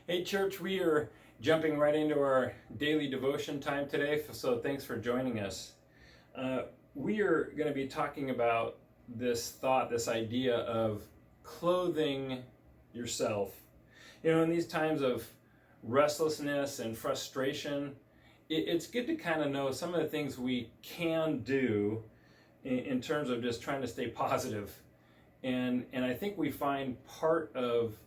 Hey church, we are jumping right into our daily devotion time today, so thanks for joining us. We are going to be talking about this thought, this idea of clothing yourself. You know, in these times of restlessness and frustration, it's good to kind of know some of the things we can do in terms of just trying to stay positive. And I think we find part of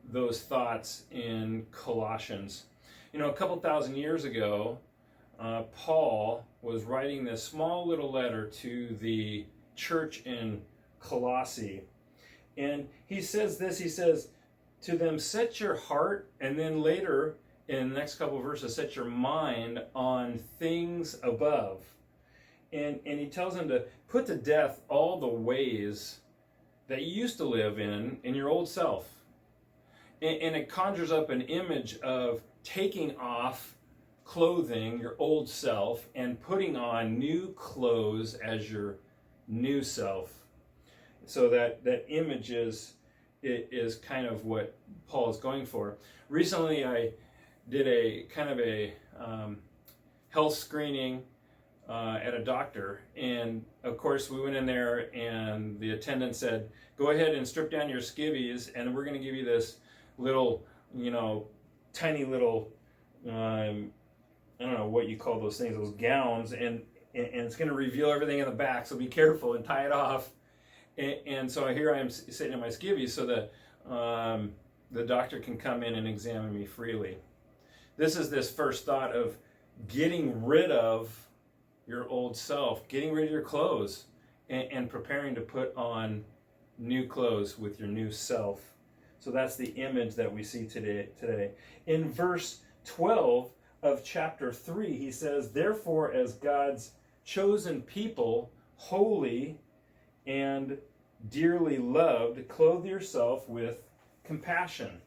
those thoughts in Colossians. You know, a couple thousand years ago, Paul was writing this small little letter to the church in Colossae. And he says this, he says, to them, set your heart, and then later in the next couple of verses, set your mind on things above. And he tells them to put to death all the ways that you used to live in your old self. And it conjures up an image of taking off clothing, your old self, and putting on new clothes as your new self. So that image is kind of what Paul is going for. Recently, I did a kind of a health screening at a doctor, and of course we went in there and the attendant said, go ahead and strip down your skivvies, and we're going to give you this little, tiny little, I don't know what you call those things, those gowns, and it's going to reveal everything in the back, so be careful and tie it off. And so here I am sitting in my skivvies so that the doctor can come in and examine me freely. This is this first thought of getting rid of your old self, getting rid of your clothes, and preparing to put on new clothes with your new self. So that's the image that we see today. In verse 12 of chapter 3, he says, therefore, as God's chosen people, holy and dearly loved, clothe yourself with compassion.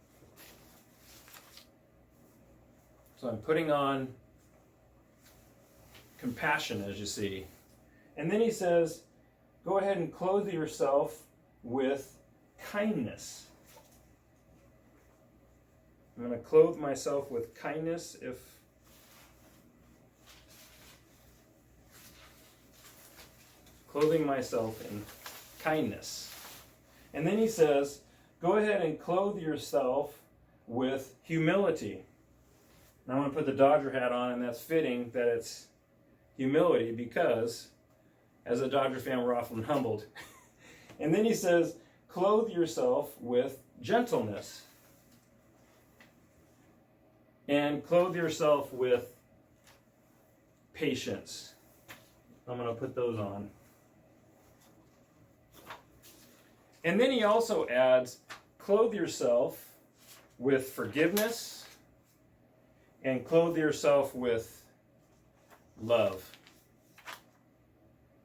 So I'm putting on compassion, as you see. And then he says, go ahead and clothe yourself with kindness. I'm going to clothe myself with kindness. Clothing myself in kindness. And then he says, go ahead and clothe yourself with humility. Now I'm going to put the Dodger hat on, and that's fitting that it's humility because as a Dodger fan, we're often humbled. And then he says, clothe yourself with gentleness. And clothe yourself with patience. I'm going to put those on. And then he also adds, clothe yourself with forgiveness and clothe yourself with love.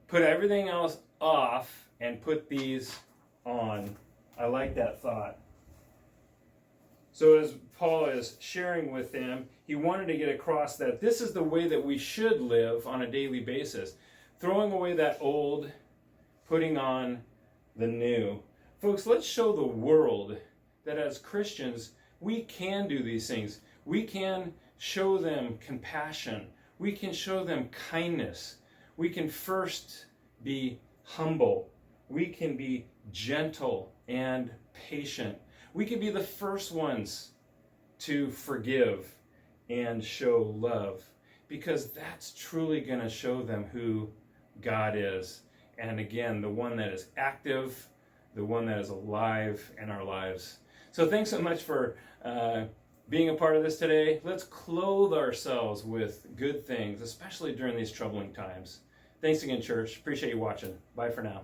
Put everything else off and put these on. I like that thought. So as Paul is sharing with them, he wanted to get across that this is the way that we should live on a daily basis. Throwing away that old, putting on the new. Folks, let's show the world that as Christians, we can do these things. We can show them compassion. We can show them kindness. We can first be humble. We can be gentle and patient. We can be the first ones to forgive and show love, because that's truly going to show them who God is. And again, the one that is active, the one that is alive in our lives. So thanks so much for being a part of this today. Let's clothe ourselves with good things, especially during these troubling times. Thanks again, church. Appreciate you watching. Bye for now.